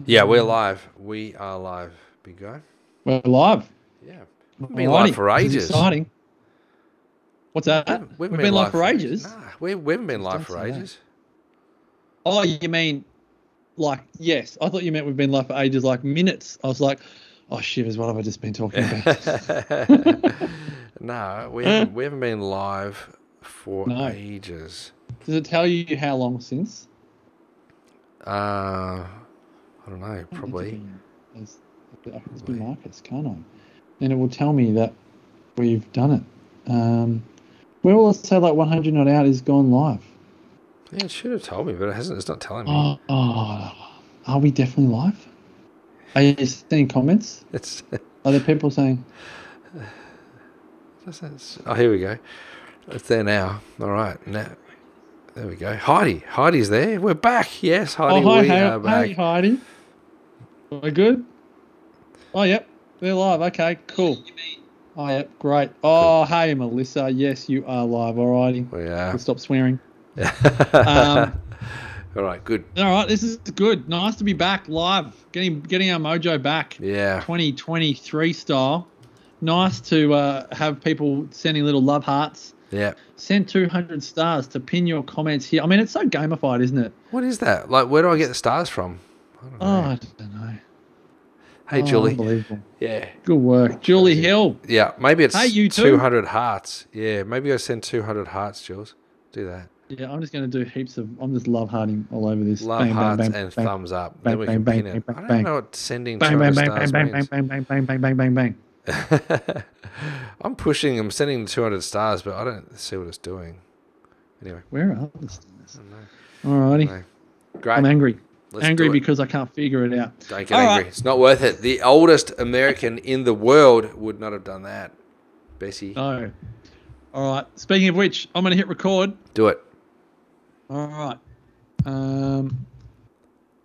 Yeah, we're live. We are live, big guy. We're live. Yeah. We haven't been live Alrighty. for This is ages. exciting. What's that? We haven't We've been been live live for for ages. ages. Nah, we haven't been live Don't for say that. ages. Oh, you mean like, yes. I thought you meant we've been live for ages, like minutes. I was like, oh, shivers, what have I just been talking about? No, we haven't been live for No. ages. Does it tell you how long since? I don't know, probably. I can just be Marcus, can't I? And it will tell me that we've done it. Where will it say like 100 not out is gone live? Yeah, it should have told me, but it hasn't. It's not telling me. Are we definitely live? Are you seeing comments? It's. Are there people saying? Oh, here we go. It's there now. All right, now. There we go. Heidi's there. We're back. Yes, Heidi, Oh, hi, we are back. hey, Heidi. We're good? Oh, yep. They're live. Okay, cool. Oh, yep, great. Oh, hey, Melissa. Yes, you are live. All righty. We are. We'll stop swearing. All right, good. All right, this is good. Nice to be back live. Getting our mojo back. Yeah. 2023 style. Nice to have people sending little love hearts. Yeah. Send 200 stars to pin your comments here. I mean, it's so gamified, isn't it? What is that? Like, where do I get the stars from? I don't know. I don't know. Hey, Julie. Unbelievable. Yeah. Good work. Julie Hill. Yeah, maybe it's Hey, you too. 200 hearts. Yeah, maybe I send 200 hearts, Jules. Do that. Yeah, I'm just going to do heaps of... I'm just love hearting all over this. Love Bang, hearts bang, bang, and bang, thumbs up. bang, Then we bang, can bang, pin it. bang, I don't bang. know what sending bang, 200 bang, bang, stars bang, means. bang, bang, bang, bang, bang, bang, bang, bang. I'm sending 200 stars, but I don't see what it's doing. Anyway. Where are the stars? I don't know. Alrighty. No. Great. I'm angry. Let's Angry do it. because I can't figure it out. Don't get All angry. right. It's not worth it. The oldest American in the world would not have done that. Bessie. No. All right. Speaking of which, I'm going to hit record. Do it. All right.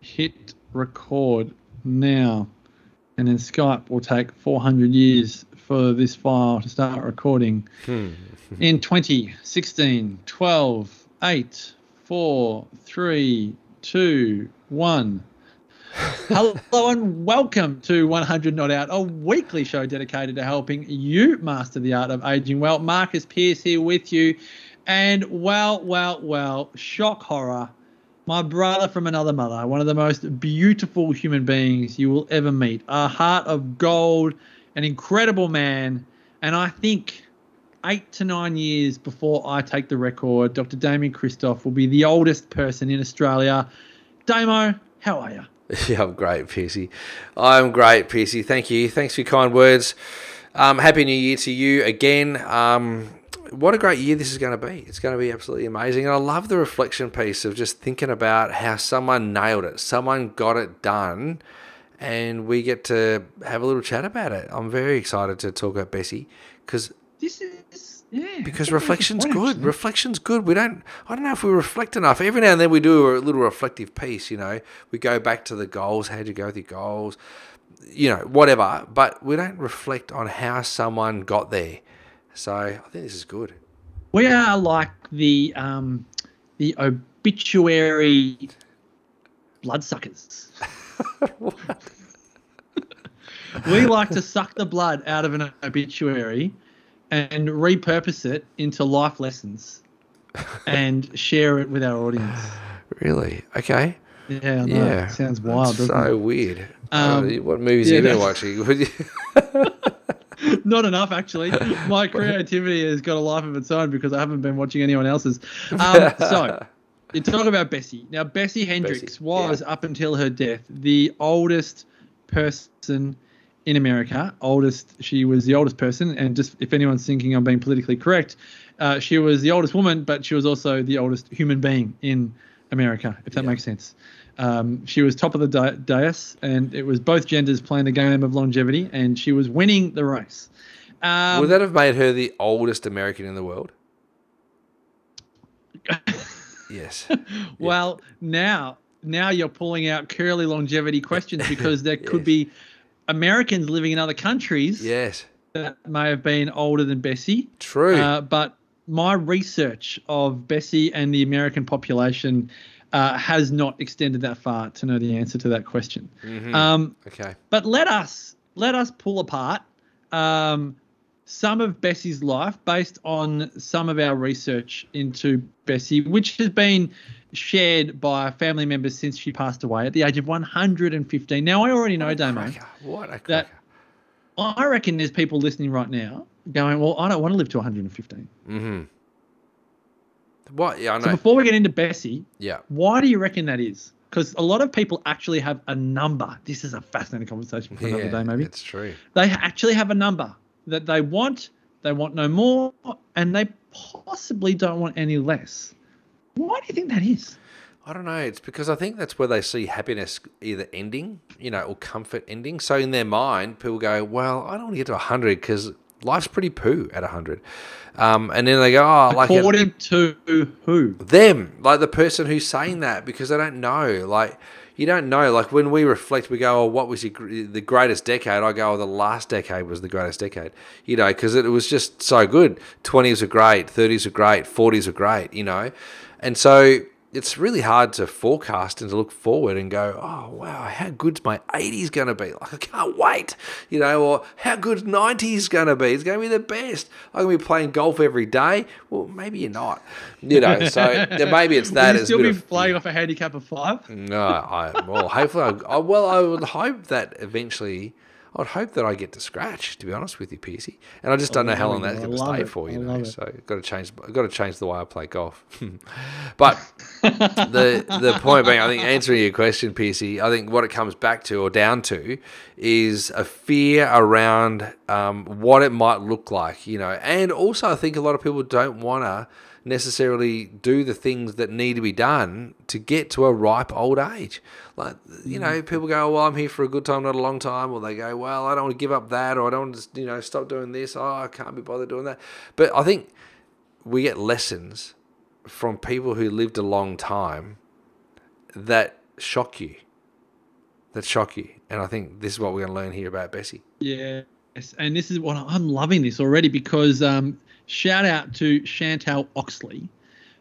Hit record now. And then Skype will take 400 years for this file to start recording. In 2016, 12, 8, 4, 3, 2, 1. Hello and welcome to 100 Not Out, a weekly show dedicated to helping you master the art of aging well. Marcus Pearce here with you. And well, shock horror. My brother from another mother, one of the most beautiful human beings you will ever meet. A heart of gold, an incredible man. And I think 8 to 9 years before I take the record, Dr. Damien Christoph will be the oldest person in Australia. Damo, how are you? Yeah, I'm great, Piercy. I'm great, Piercy. Thank you. Thanks for your kind words. Happy New Year to you again. What a great year this is going to be. It's going to be absolutely amazing. And I love the reflection piece of just thinking about how someone nailed it. Someone got it done. And we get to have a little chat about it. I'm very excited to talk about Bessie because reflection's good. Actually. Reflection's good. I don't know if we reflect enough. Every now and then we do a little reflective piece, you know. We go back to the goals. How'd you go with your goals? You know, whatever. But we don't reflect on how someone got there. So I think this is good. We are like the obituary bloodsuckers. We like to suck the blood out of an obituary and repurpose it into life lessons and share it with our audience. Really? Okay. Yeah, I know. Yeah. It sounds wild, That's doesn't so it? weird. Um, What movies yeah, have you been that's- watching? Not enough, actually. My creativity has got a life of its own because I haven't been watching anyone else's. So, you talk about Bessie. Now, Bessie Hendricks was, up until her death, the oldest person in America. She was the oldest person. And just if anyone's thinking I'm being politically correct, she was the oldest woman, but she was also the oldest human being in America, if that makes sense. She was top of the dais, and it was both genders playing the game of longevity, and she was winning the race. Would that have made her the oldest American in the world? Yes. Well, now you're pulling out curly longevity questions because there could be Americans living in other countries Yes. that may have been older than Bessie. True. But my research of Bessie and the American population has not extended that far to know the answer to that question. Okay. But let us pull apart some of Bessie's life based on some of our research into Bessie, which has been shared by family members since she passed away at the age of 115. Now, I already know, Damo, What a cracker. that I reckon there's people listening right now going, well, I don't want to live to 115. Mm-hmm. What? Yeah, I know. So before we get into Bessie, Yeah. why do you reckon that is? Because a lot of people actually have a number. This is a fascinating conversation for another day, maybe. That's true. They actually have a number that they want no more, and they possibly don't want any less. Why do you think that is? I don't know. It's because I think that's where they see happiness either ending, or comfort ending. So in their mind, people go, well, I don't want to get to 100 because life's pretty poo at 100. And then they go, oh, like... According to who? Them. Like the person who's saying that, because they don't know. Like, you don't know. Like when we reflect, we go, oh, what was the greatest decade? I go, oh, the last decade was the greatest decade. Because it was just so good. 20s are great. 30s are great. 40s are great, And so it's really hard to forecast and to look forward and go, oh, wow, how good's my 80s going to be? Like, I can't wait, or how good's 90s going to be? It's going to be the best. I'm going to be playing golf every day. Well, maybe you're not, so maybe it's that. Will you still be playing off a handicap of 5? No, hopefully, I would hope that eventually, I'd hope that I get to scratch, to be honest with you, Piercy. And I just don't know how long that's going to stay for, So I've got to change the way I play golf. But the point being, I think answering your question, Piercy, I think what it comes back to or down to is a fear around what it might look like, And also I think a lot of people don't want to necessarily do the things that need to be done to get to a ripe old age. Like, people go, well, I'm here for a good time, not a long time. Or they go, well, I don't want to give up that, or I don't want to, stop doing this. Oh, I can't be bothered doing that. But I think we get lessons from people who lived a long time that shock you. And I think this is what we're going to learn here about Bessie. Yes, and this is what I'm loving this already because shout out to Chantal Oxley,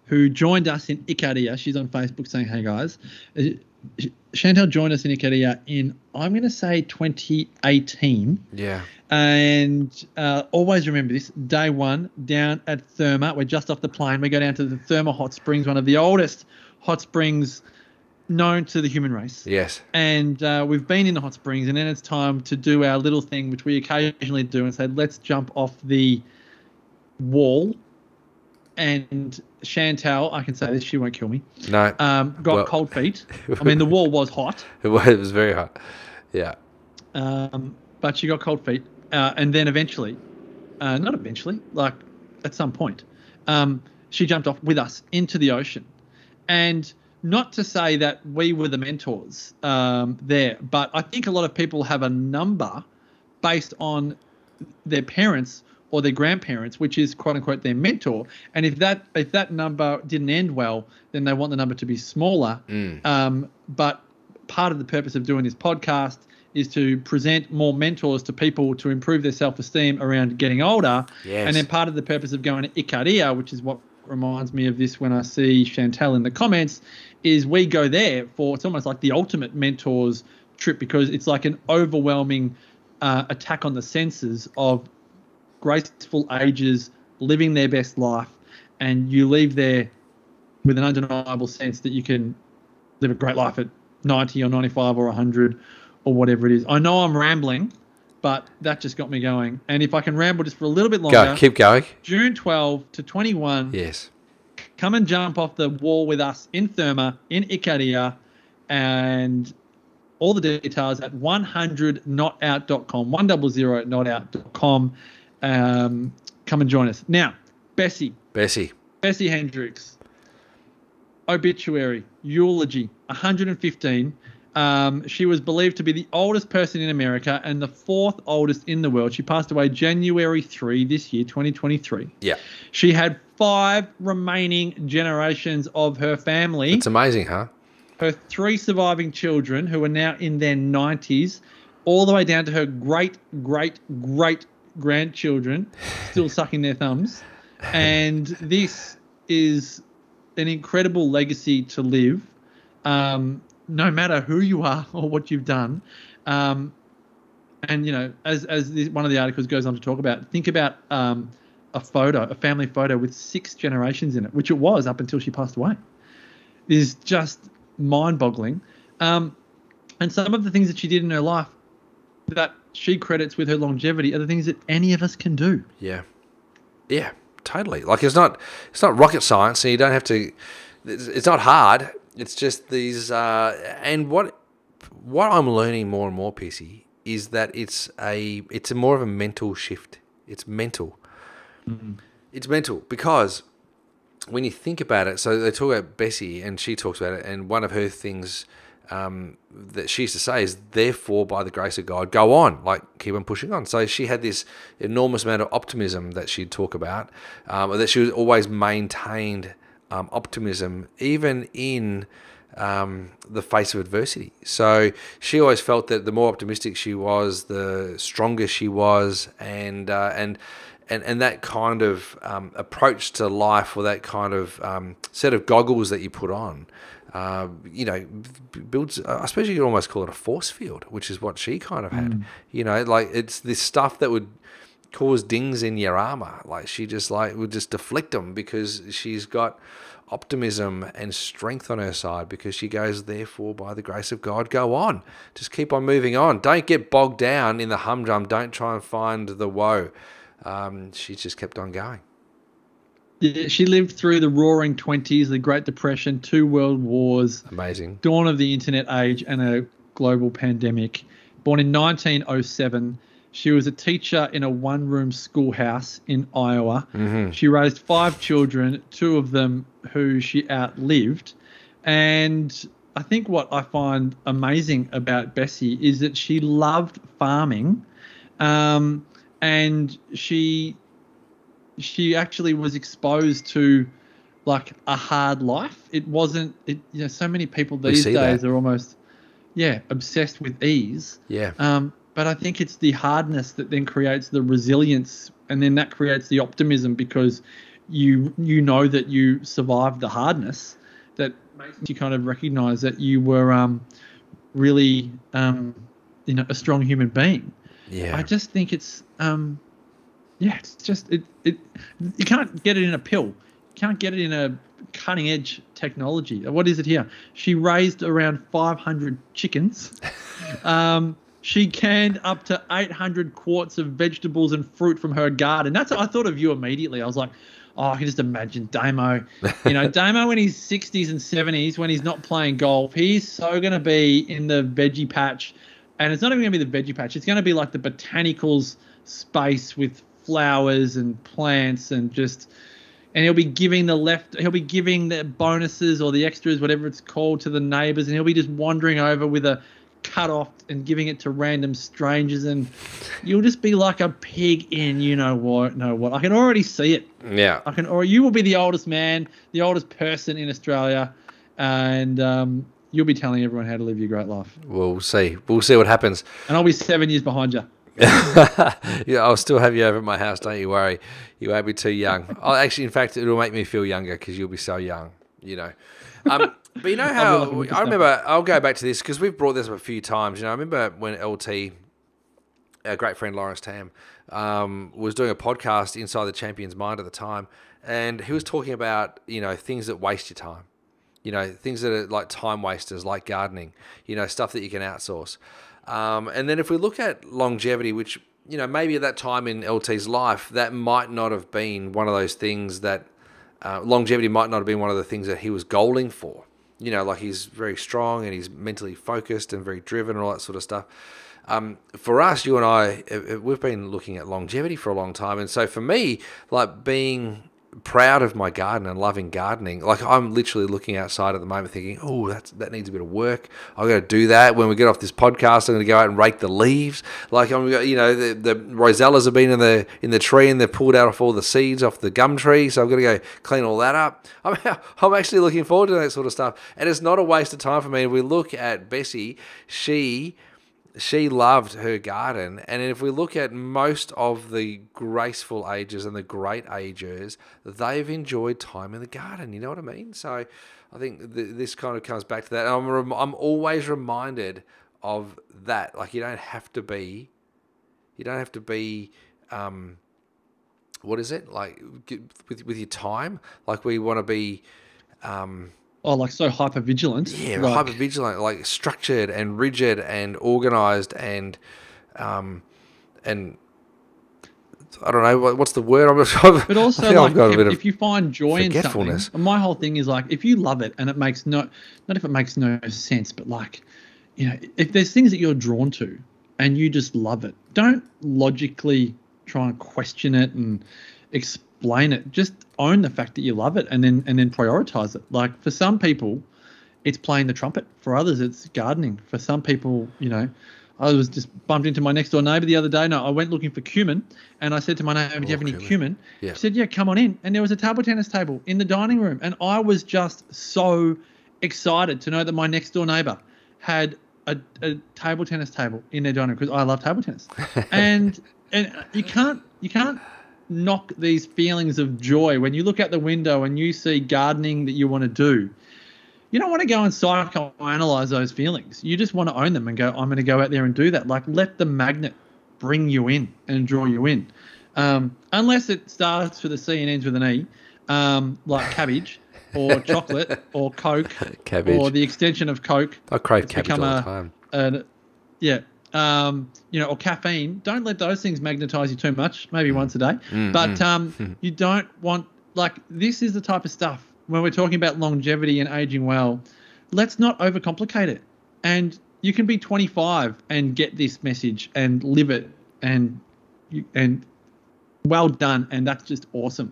who joined us in Ikaria. She's on Facebook saying, hey, guys. Chantal joined us in Ikaria in, I'm going to say, 2018. Yeah. And always remember this, day one, down at Therma. We're just off the plane. We go down to the Therma Hot Springs, one of the oldest hot springs known to the human race. Yes. And we've been in the hot springs, and then it's time to do our little thing, which we occasionally do, and say, let's jump off the wall. And Chantal, I can say this, she won't kill me. No. Got cold feet. I mean, the wall was hot. It was very hot. Yeah. But she got cold feet. And then eventually, not eventually, like at some point, she jumped off with us into the ocean. And not to say that we were the mentors there, but I think a lot of people have a number based on their parents or their grandparents, which is quote unquote their mentor. And if that number didn't end well, then they want the number to be smaller. But part of the purpose of doing this podcast is to present more mentors to people to improve their self-esteem around getting older. Yes. And then part of the purpose of going to Ikaria, which is what reminds me of this when I see Chantal in the comments, is we go there for, it's almost like the ultimate mentors trip, because it's like an overwhelming attack on the senses of graceful ages, living their best life, and you leave there with an undeniable sense that you can live a great life at 90 or 95 or 100 or whatever it is. I know I'm rambling, but that just got me going. And if I can ramble just for a little bit longer. Keep going. June 12 to 21. Yes. Come and jump off the wall with us in Therma, in Ikaria, and all the details at 100notout.com, 100notout.com. Come and join us. Now, Bessie Hendricks, obituary, eulogy, 115. She was believed to be the oldest person in America and the 4th oldest in the world. She passed away January 3 this year, 2023. Yeah. She had 5 remaining generations of her family. It's amazing, huh? Her 3 surviving children, who are now in their 90s, all the way down to her great grandchildren, still sucking their thumbs. And this is an incredible legacy to live no matter who you are or what you've done. And as one of the articles goes on to talk about, think about a family photo with 6 generations in it, which it was up until she passed away. Is just mind-boggling. And some of the things that she did in her life that she credits with her longevity are the things that any of us can do. Yeah, totally. Like it's not rocket science, and you don't have to. It's not hard. It's just these. And what I'm learning more and more, Pissy, is that it's more of a mental shift. It's mental. Mm-hmm. It's mental because when you think about it, so they talk about Bessie, and she talks about it, and one of her things that she used to say is, therefore, by the grace of God, go on, like keep on pushing on. So she had this enormous amount of optimism that she'd talk about, that she was always maintained optimism, even in the face of adversity. So she always felt that the more optimistic she was, the stronger she was, and that kind of approach to life, or that kind of set of goggles that you put on, builds, I suppose you could almost call it a force field, which is what she kind of had. Like it's this stuff that would cause dings in your armor. Like she just would just deflect them because she's got optimism and strength on her side, because she goes, therefore, by the grace of God, go on. Just keep on moving on. Don't get bogged down in the humdrum. Don't try and find the woe. She just kept on going. Yeah, she lived through the Roaring '20s, the Great Depression, 2 world wars, amazing, dawn of the internet age, and a global pandemic. Born in 1907, she was a teacher in a one-room schoolhouse in Iowa. Mm-hmm. She raised 5 children, 2 of them who she outlived. And I think what I find amazing about Bessie is that she loved farming, and she actually was exposed to like a hard life. It wasn't, so many people these days are almost, obsessed with ease. Yeah. But I think it's the hardness that then creates the resilience, and then that creates the optimism, because you know that you survived the hardness, that makes you kind of recognize that you were really a strong human being. Yeah. I just think it's it's just it you can't get it in a pill. You can't get it in a cutting edge technology. What is it here? She raised around 500 chickens. She canned up to 800 quarts of vegetables and fruit from her garden. I thought of you immediately. I was like, I can just imagine Damo. Damo in his 60s and 70s, when he's not playing golf, he's so going to be in the veggie patch. And it's not even going to be the veggie patch. It's going to be like the botanicals space with flowers and plants, and he'll be giving the bonuses or the extras, whatever it's called, to the neighbors, and he'll be just wandering over with a cut off and giving it to random strangers, and you'll just be like a pig in what. I can already see it. Yeah. You will be the oldest man, the oldest person in Australia, and you'll be telling everyone how to live your great life. We'll see what happens. And I'll be 7 years behind you. Yeah, I'll still have you over at my house, don't you worry. You won't be too young. In fact, it'll make me feel younger because you'll be so young, But you know how I remember, I'll go back to this because we've brought this up a few times. I remember when LT, our great friend Lawrence Tam, was doing a podcast, Inside the Champion's Mind at the time, and he was talking about, things that waste your time. Things that are like time wasters, like gardening, stuff that you can outsource. And then if we look at longevity, which, maybe at that time in LT's life, that might not have been one of those things that, longevity might not have been one of the things that he was goaling for. Like he's very strong and he's mentally focused and very driven and all that sort of stuff. For us, you and I, we've been looking at longevity for a long time. And so for me, like being proud of my garden and loving gardening, like I'm literally looking outside at the moment thinking, oh, that needs a bit of work. I've got to do that. When we get off this podcast, I'm going to go out and rake the leaves. Like the rosellas have been in the tree and they've pulled out all the seeds off the gum tree, so I've got to go clean all that up. I'm actually looking forward to that sort of stuff, and it's not a waste of time for me. If we look at Bessie, she loved her garden, and if we look at most of the graceful ages and the great agers, they've enjoyed time in the garden. You know what I mean? So I think this kind of comes back to that. And I'm always reminded of that. Like, you don't have to be, what is it? Like, with your time? Like, we want to be, like so hyper vigilant. yeah, hyper vigilant, like structured and rigid and organized and I don't know what's the word. But also, like, if you find joy in something, my whole thing is like, if you love it and it makes not if it makes no sense, but like, you know, if there's things that you're drawn to and you just love it, don't logically try and question it and explain it. Just own the fact that you love it and then prioritize it. Like, for some people, it's playing the trumpet. For others, it's gardening. For some people, you know, I was just bumped into my next door neighbour the other day. No, I went looking for cumin, and I said to my neighbour, "Do you have any cumin?" Yeah. She said, "Yeah, come on in." And there was a table tennis table in the dining room, and I was just so excited to know that my next door neighbour had a table tennis table in their dining room, because I love table tennis. and you can't knock these feelings of joy when you look out the window and you see gardening that you want to do. You don't want to go and psychoanalyze those feelings. You just want to own them and go, I'm going to go out there and do that. Like, let the magnet bring you in and draw you in. Unless it starts with a C and ends with an E, like cabbage or chocolate or Coke or the extension of Coke. I crave cabbage all the time. You know, or caffeine. Don't let those things magnetize you too much, maybe once a day. But you don't want, like, this is the type of stuff. When we're talking about longevity and aging well, let's not overcomplicate it. And you can be 25 and get this message and live it, and well done, and that's just awesome.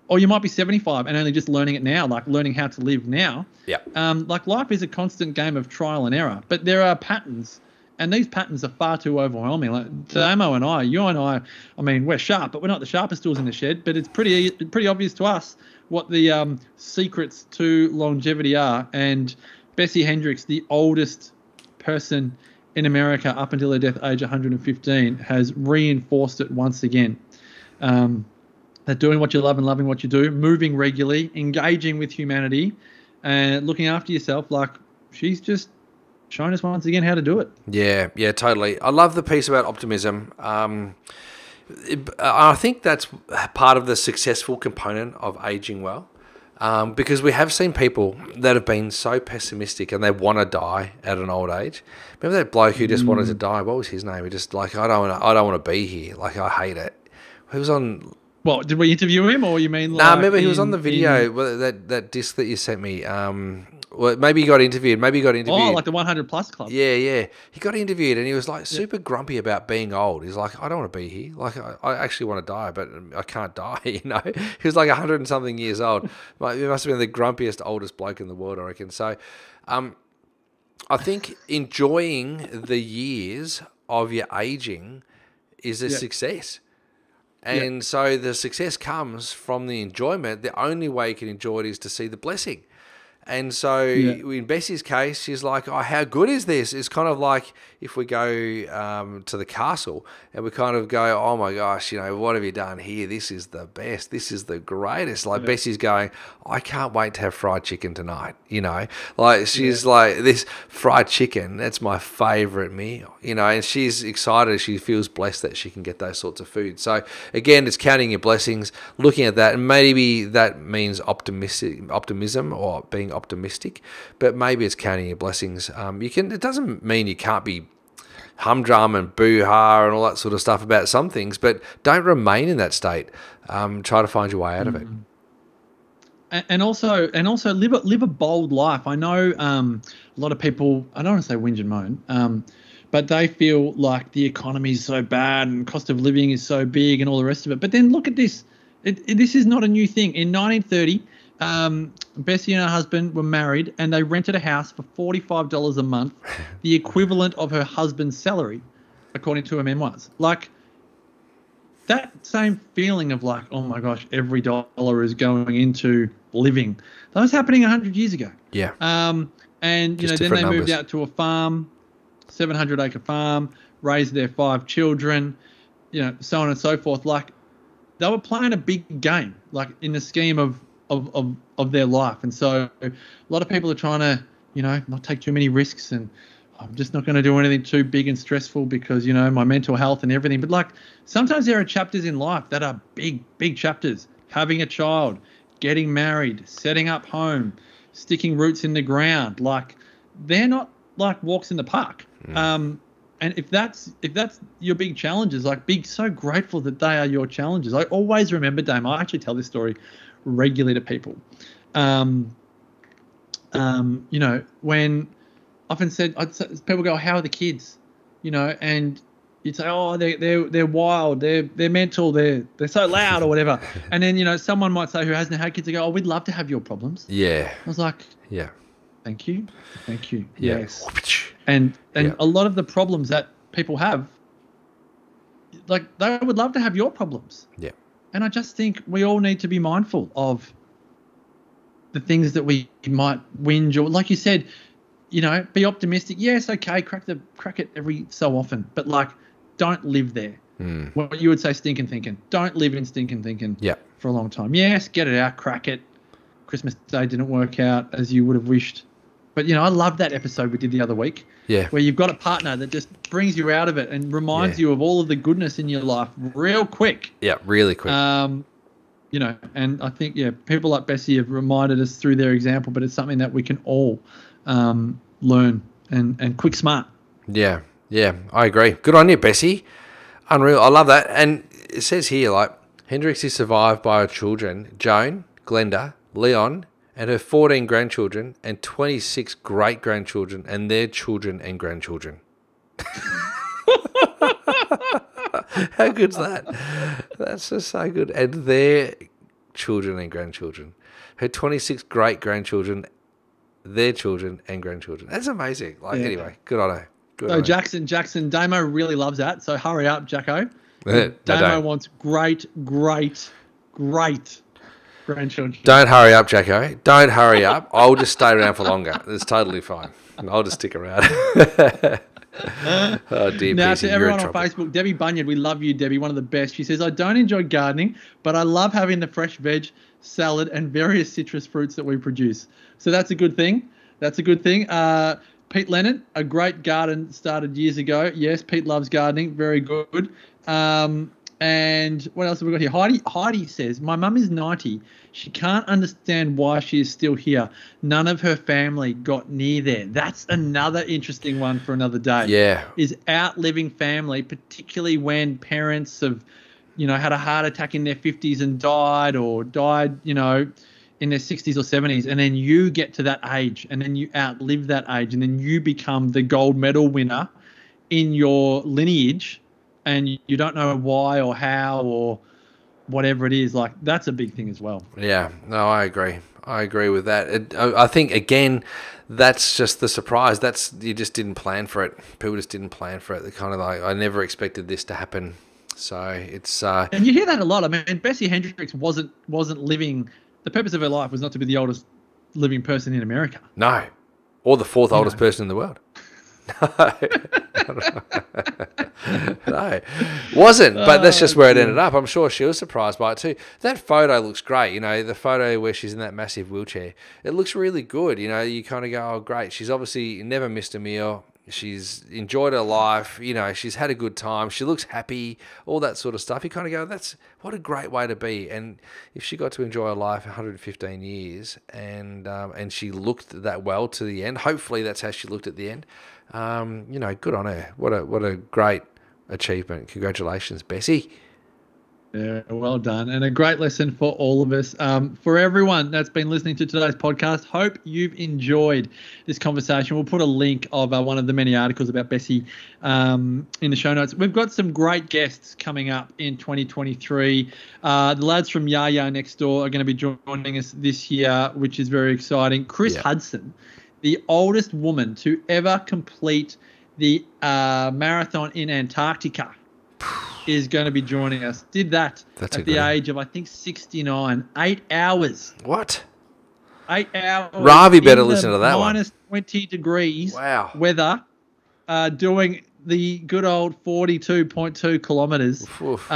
Or you might be 75 and only just learning it now, like learning how to live now. Yeah. Like, life is a constant game of trial and error, but there are patterns, and these patterns are far too overwhelming. Like, Damo and I, you and I mean, we're sharp, but we're not the sharpest tools in the shed. But it's pretty obvious to us what the secrets to longevity are. And Bessie Hendricks, the oldest person in America up until her death age 115, has reinforced it once again. That doing what you love and loving what you do, moving regularly, engaging with humanity, and looking after yourself, like, she's just shown us once again how to do it. Yeah, totally. I love the piece about optimism. I think that's part of the successful component of aging well, because we have seen people that have been so pessimistic and they want to die at an old age. Remember that bloke who just wanted to die? What was his name? He just, like, I don't want to be here. Like, I hate it. He was on. Well, did we interview him, or you mean? Like, nah, remember he was on the video, that disc that you sent me. Well, maybe he got interviewed. Oh, like the 100 Plus Club. Yeah. He got interviewed and he was like super grumpy about being old. He's like, I don't want to be here. Like, I actually want to die, but I can't die, you know? He was like 100 and something years old. He must have been the grumpiest, oldest bloke in the world, I reckon. So I think enjoying the years of your aging is a success. And so the success comes from the enjoyment. The only way you can enjoy it is to see the blessing. And so in Bessie's case, she's like, oh, how good is this? It's kind of like if we go to the castle and we kind of go, oh, my gosh, you know, what have you done here? This is the best. This is the greatest. Like, Bessie's going, I can't wait to have fried chicken tonight, you know. Like, she's like, this fried chicken, that's my favourite meal, you know, and she's excited. She feels blessed that she can get those sorts of food. So, again, it's counting your blessings, looking at that, and maybe that means optimism or being optimistic, but maybe it's counting your blessings. It doesn't mean you can't be humdrum and boo-ha and all that sort of stuff about some things, but don't remain in that state. Try to find your way out of it. And also live a bold life. I know a lot of people, I don't want to say whinge and moan, but they feel like the economy is so bad and cost of living is so big and all the rest of it. But then look at this. This is not a new thing. In 1930, Bessie and her husband were married and they rented a house for $45 a month, the equivalent of her husband's salary, according to her memoirs. Like, that same feeling of like, oh my gosh, every dollar is going into living. That was happening 100 years ago. Yeah. And, you know, then they moved out to a farm, 700-acre farm, raised their 5 children, you know, so on and so forth. Like, they were playing a big game, like in the scheme of of their life. And so a lot of people are trying to, not take too many risks, and I'm just not going to do anything too big and stressful because, my mental health and everything. But like sometimes there are chapters in life that are big, big chapters. Having a child, getting married, setting up home, sticking roots in the ground. Like they're not like walks in the park. And if that's your big challenges, like be so grateful that they are your challenges. I always remember, Dame, I actually tell this story regularly to people. When often said, people go, "How are the kids?" And you'd say, "Oh, they're wild, they're mental, they're so loud or whatever." And then someone might say who hasn't had kids, they go, "Oh, we'd love to have your problems." Yeah. I was like, yeah. Thank you. Yeah. Yes. And a lot of the problems that people have, like they would love to have your problems. Yeah. And I just think we all need to be mindful of the things that we might whinge, or like you said, be optimistic. Yes, okay, crack it every so often, but like don't live there. What you would say, stinking thinking. Don't live in stinking thinking for a long time. Yes, get it out, crack it. Christmas Day didn't work out as you would have wished. But, I love that episode we did the other week. Yeah. Where you've got a partner that just brings you out of it and reminds you of all of the goodness in your life real quick. Yeah, really quick. And I think, people like Bessie have reminded us through their example, but it's something that we can all learn and quick smart. Yeah, I agree. Good on you, Bessie. Unreal. I love that. And it says here, like, Hendrix is survived by her children, Joan, Glenda, Leon, and her 14 grandchildren and 26 great-grandchildren and their children and grandchildren. How good's that? That's just so good. And their children and grandchildren. Her 26 great-grandchildren, their children and grandchildren. That's amazing. Anyway, good on her. So Jackson, Damo really loves that. So hurry up, Jacko. Damo wants great grandchildren. Don't hurry up, Jacko. Don't hurry up. I'll just stay around for longer. It's totally fine. I'll just stick around. Oh, dear. Now, PC, to everyone on Facebook, Debbie Bunyard, we love you, Debbie, one of the best. She says, I don't enjoy gardening, but I love having the fresh veg, salad, and various citrus fruits that we produce. So that's a good thing. Pete Lennon, a great garden started years ago. Yes, Pete loves gardening. Very good. And what else have we got here? Heidi says, my mum is 90. She can't understand why she is still here. None of her family got near there. That's another interesting one for another day. Yeah. Is outliving family, particularly when parents have, had a heart attack in their 50s and died in their 60s or 70s, and then you get to that age and then you outlive that age and then you become the gold medal winner in your lineage, and you don't know why or how or whatever it is. Like, that's a big thing as well. Yeah, no, I agree with that. I think, again, that's just the surprise. You just didn't plan for it. People just didn't plan for it. They're kind of like, I never expected this to happen. So it's... and you hear that a lot. I mean, Bessie Hendricks wasn't living... The purpose of her life was not to be the oldest living person in America. No. Or the fourth oldest person in the world. No, wasn't, but that's just where it ended up. I'm sure she was surprised by it too. That photo looks great, the photo where she's in that massive wheelchair. It looks really good, you kind of go, oh great, she's obviously never missed a meal. She's enjoyed her life, she's had a good time. She looks happy, all that sort of stuff. You kind of go, what a great way to be. And if she got to enjoy her life 115 years and she looked that well to the end, hopefully that's how she looked at the end. Good on her. What a great achievement. Congratulations, Bessie. Yeah, well done. And a great lesson for all of us. For everyone that's been listening to today's podcast, hope you've enjoyed this conversation. We'll put a link of one of the many articles about Bessie in the show notes. We've got some great guests coming up in 2023. The lads from Yaya Next Door are going to be joining us this year, which is very exciting. Chris Hudson, the oldest woman to ever complete the marathon in Antarctica, is going to be joining us. Did that at the age of, I think, 69. 8 hours. What? 8 hours. Ravi better listen to that one. Minus 20 degrees wow. weather, doing the good old 42.2 kilometers. Oof.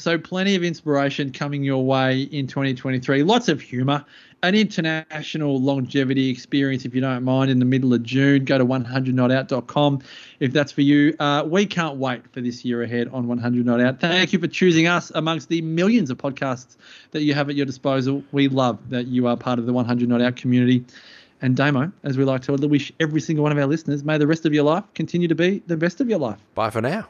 So plenty of inspiration coming your way in 2023. Lots of humor, an international longevity experience, if you don't mind, in the middle of June. Go to 100notout.com if that's for you. We can't wait for this year ahead on 100 Not Out. Thank you for choosing us amongst the millions of podcasts that you have at your disposal. We love that you are part of the 100 Not Out community. And Damo, as we like to wish every single one of our listeners, may the rest of your life continue to be the best of your life. Bye for now.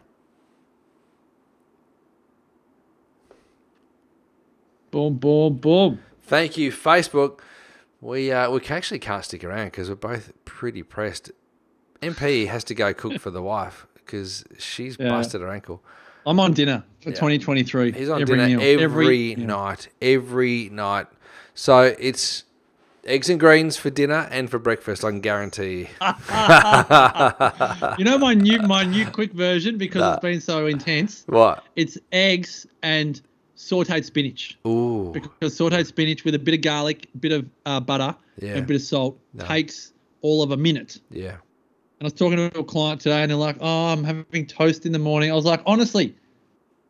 Boom, boom, boom. Thank you, Facebook. We actually can't stick around because we're both pretty pressed. MP has to go cook for the wife because she's busted her ankle. I'm on dinner for 2023. He's on dinner every night. So it's eggs and greens for dinner and for breakfast, I can guarantee you. You know my new quick version, because it's been so intense. What? It's eggs and sauteed spinach. Ooh. Because sauteed spinach with a bit of garlic, a bit of butter, and a bit of salt takes all of a minute. Yeah. And I was talking to a client today, and they're like, "Oh, I'm having toast in the morning." I was like, honestly,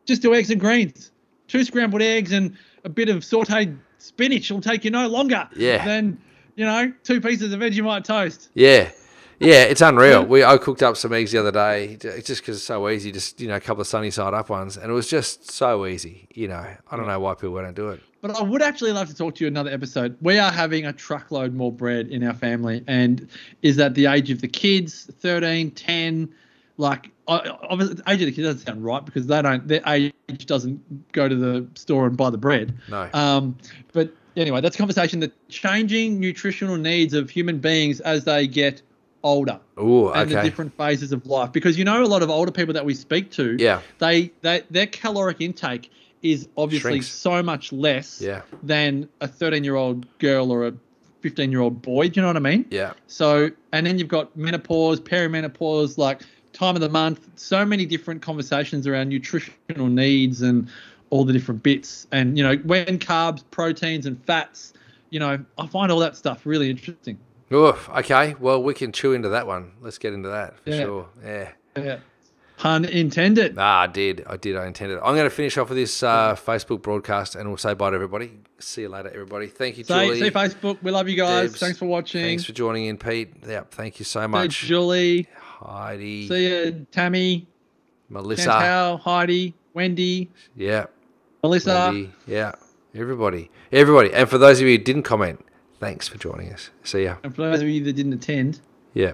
just do eggs and greens. 2 scrambled eggs and a bit of sauteed spinach will take you no longer than, 2 pieces of Vegemite toast. Yeah. Yeah, it's unreal. I cooked up some eggs the other day just because it's so easy, just, a couple of sunny side up ones, and it was just so easy. I don't know why people don't do it. But I would actually love to talk to you another episode. We are having a truckload more bread in our family, and is at the age of the kids, 13, 10, obviously the age of the kids doesn't sound right because their age doesn't go to the store and buy the bread. No. But anyway, that's a conversation. The changing nutritional needs of human beings as they get older. Ooh, okay. And the different phases of life. Because a lot of older people that we speak to, their caloric intake is obviously Shrinks. so much less than a 13-year-old girl or a 15-year-old boy. Do you know what I mean? Yeah. So, and then you've got menopause, perimenopause, time of the month, so many different conversations around nutritional needs and all the different bits. And, when carbs, proteins and fats, I find all that stuff really interesting. Oof, okay. Well, we can chew into that one. Let's get into that for sure. Yeah. Pun intended. I did. I intended. I'm going to finish off with this Facebook broadcast, and we'll say bye to everybody. See you later, everybody. Thank you, Julie. See Facebook. We love you guys. Debs, thanks for watching. Thanks for joining in, Pete. Yep, thank you so much. Hey, Julie. Heidi. See you, Tammy. Melissa. Chantal, Heidi. Wendy. Yeah. Melissa. Wendy. Yeah. Everybody. And for those of you who didn't comment, thanks for joining us. See ya. And for those of you that didn't attend. Yeah.